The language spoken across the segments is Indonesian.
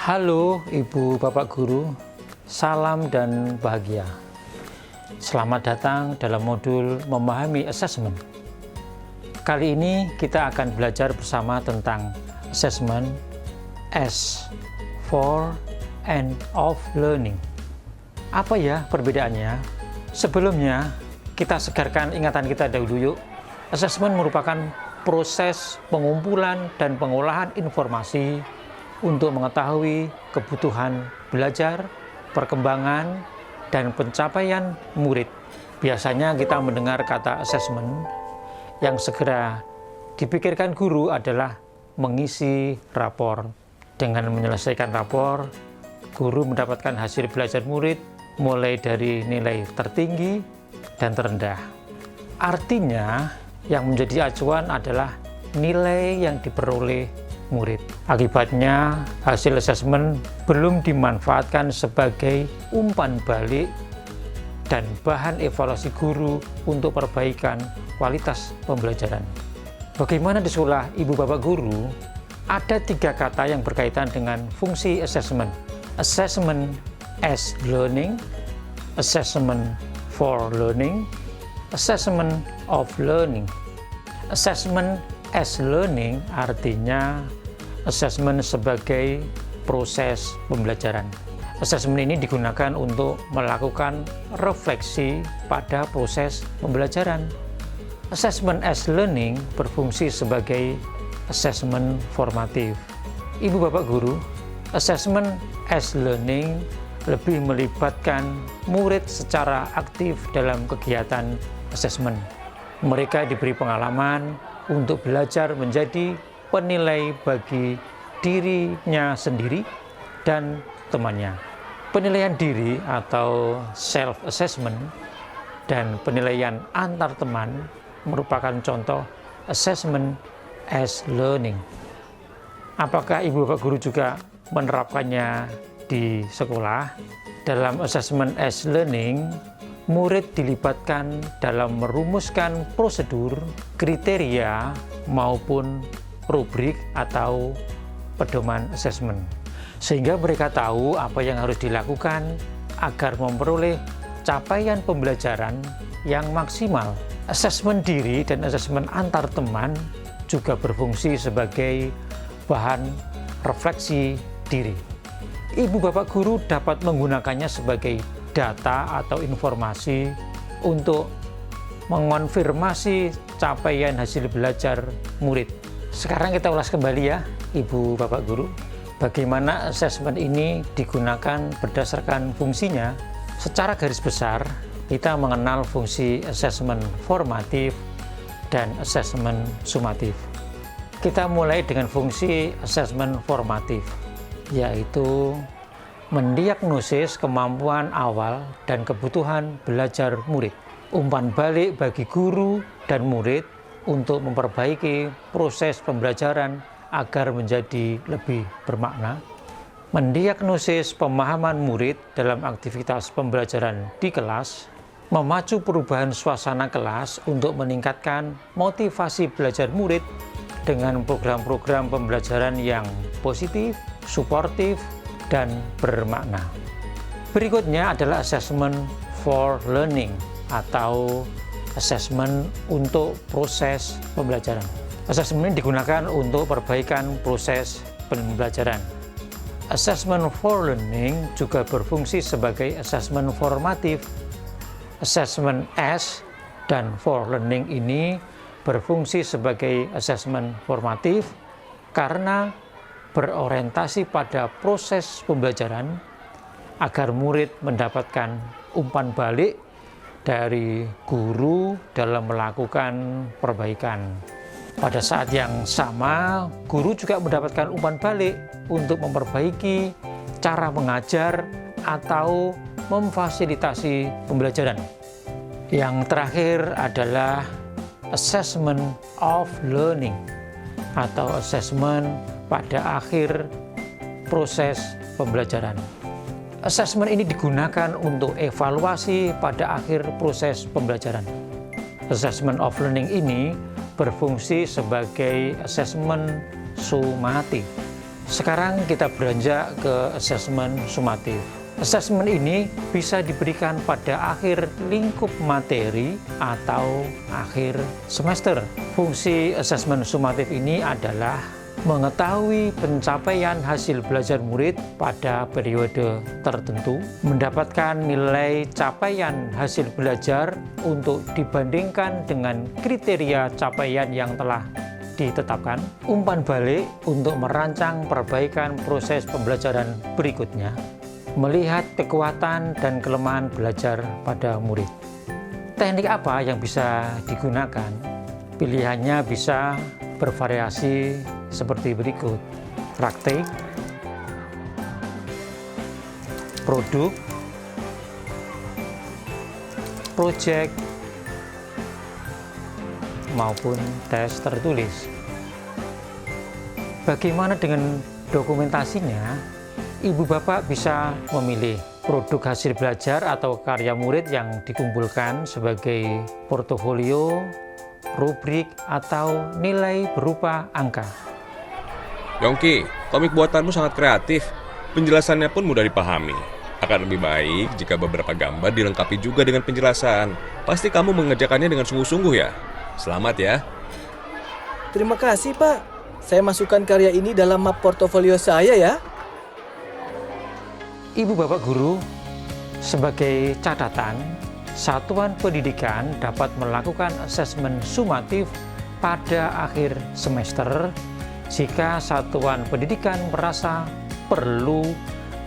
Halo Ibu Bapak Guru, salam dan bahagia. Selamat datang dalam modul Memahami Assessment. Kali ini kita akan belajar bersama tentang Assessment as for and of learning. Apa ya perbedaannya? Sebelumnya kita segarkan ingatan kita dahulu yuk. Assessment merupakan proses pengumpulan dan pengolahan informasi untuk mengetahui kebutuhan belajar, perkembangan, dan pencapaian murid. Biasanya kita mendengar kata assessment, yang segera dipikirkan guru adalah mengisi rapor. Dengan menyelesaikan rapor, guru mendapatkan hasil belajar murid mulai dari nilai tertinggi dan terendah. Artinya, yang menjadi acuan adalah nilai yang diperoleh murid. Akibatnya, hasil asesmen belum dimanfaatkan sebagai umpan balik dan bahan evaluasi guru untuk perbaikan kualitas pembelajaran. Bagaimana di sekolah Ibu Bapak Guru? Ada 3 kata yang berkaitan dengan fungsi assessment. Assessment as learning, assessment for learning, assessment of learning. Assessment as learning artinya assessment sebagai proses pembelajaran. Assessment ini digunakan untuk melakukan refleksi pada proses pembelajaran. Assessment as learning berfungsi sebagai assessment formatif. Ibu Bapak Guru, assessment as learning lebih melibatkan murid secara aktif dalam kegiatan assessment. Mereka diberi pengalaman untuk belajar menjadi penilai bagi dirinya sendiri dan temannya. Penilaian diri atau self-assessment dan penilaian antar teman merupakan contoh assessment as learning. Apakah Ibu Bapak Guru juga menerapkannya di sekolah? Dalam assessment as learning, murid dilibatkan dalam merumuskan prosedur, kriteria, maupun rubrik atau pedoman assessment, sehingga mereka tahu apa yang harus dilakukan agar memperoleh capaian pembelajaran yang maksimal. Assessment diri dan assessment antar teman juga berfungsi sebagai bahan refleksi diri. Ibu Bapak Guru dapat menggunakannya sebagai data atau informasi untuk mengonfirmasi capaian hasil belajar murid. Sekarang kita ulas kembali ya, Ibu Bapak Guru, bagaimana assessment ini digunakan berdasarkan fungsinya. Secara garis besar, kita mengenal fungsi assessment formatif dan assessment sumatif. Kita mulai dengan fungsi assessment formatif, yaitu mendiagnosis kemampuan awal dan kebutuhan belajar murid. Umpan balik bagi guru dan murid untuk memperbaiki proses pembelajaran agar menjadi lebih bermakna. Mendiagnosis pemahaman murid dalam aktivitas pembelajaran di kelas, memacu perubahan suasana kelas untuk meningkatkan motivasi belajar murid dengan program-program pembelajaran yang positif, suportif, dan bermakna. Berikutnya adalah assessment for learning atau assessment untuk proses pembelajaran. Assessment ini digunakan untuk perbaikan proses pembelajaran. Assessment for learning juga berfungsi sebagai assessment formatif. Assessment as dan for learning ini berfungsi sebagai assessment formatif karena berorientasi pada proses pembelajaran agar murid mendapatkan umpan balik dari guru dalam melakukan perbaikan. Pada saat yang sama, guru juga mendapatkan umpan balik untuk memperbaiki cara mengajar atau memfasilitasi pembelajaran. Yang terakhir adalah assessment of learning atau assessment pada akhir proses pembelajaran. Assessment ini digunakan untuk evaluasi pada akhir proses pembelajaran. Assessment of learning ini berfungsi sebagai assessment sumatif. Sekarang kita beranjak ke asesmen sumatif. Asesmen ini bisa diberikan pada akhir lingkup materi atau akhir semester. Fungsi asesmen sumatif ini adalah mengetahui pencapaian hasil belajar murid pada periode tertentu, mendapatkan nilai capaian hasil belajar untuk dibandingkan dengan kriteria capaian yang telah ditetapkan, umpan balik untuk merancang perbaikan proses pembelajaran berikutnya, melihat kekuatan dan kelemahan belajar pada murid. Teknik apa yang bisa digunakan? Pilihannya bisa bervariasi seperti berikut: praktik, produk, proyek, maupun tes tertulis. Bagaimana dengan dokumentasinya? Ibu bapak bisa memilih produk hasil belajar atau karya murid yang dikumpulkan sebagai portofolio, rubrik, atau nilai berupa angka. Yongki, komik buatanmu sangat kreatif. Penjelasannya pun mudah dipahami. Akan lebih baik jika beberapa gambar dilengkapi juga dengan penjelasan. Pasti kamu mengerjakannya dengan sungguh-sungguh ya. Selamat ya. Terima kasih, Pak. Saya masukkan karya ini dalam map portofolio saya ya. Ibu bapak guru, sebagai catatan, satuan pendidikan dapat melakukan asesmen sumatif pada akhir semester jika satuan pendidikan merasa perlu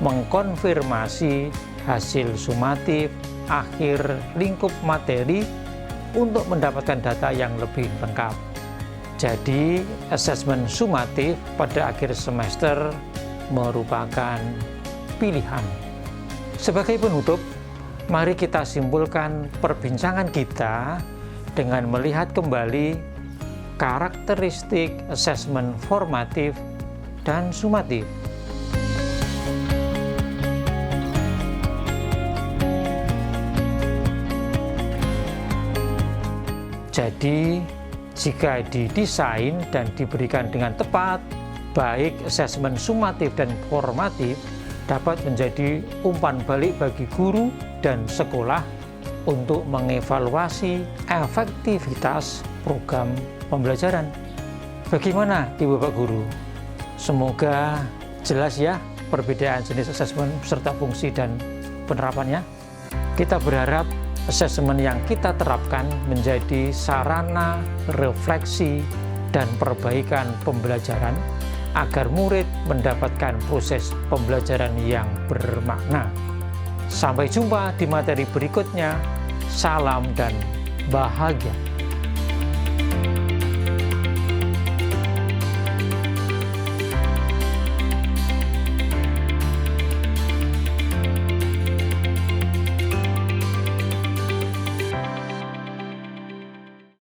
mengkonfirmasi hasil sumatif akhir lingkup materi untuk mendapatkan data yang lebih lengkap. Jadi, asesmen sumatif pada akhir semester merupakan pilihan. Sebagai penutup, mari kita simpulkan perbincangan kita dengan melihat kembali karakteristik asesmen formatif dan sumatif. Jadi, jika didesain dan diberikan dengan tepat, baik asesmen sumatif dan formatif dapat menjadi umpan balik bagi guru dan sekolah untuk mengevaluasi efektivitas program pembelajaran. Bagaimana Ibu Bapak Guru? Semoga jelas ya perbedaan jenis asesmen serta fungsi dan penerapannya. Kita berharap asesmen yang kita terapkan menjadi sarana refleksi dan perbaikan pembelajaran agar murid mendapatkan proses pembelajaran yang bermakna. Sampai jumpa di materi berikutnya. Salam dan bahagia.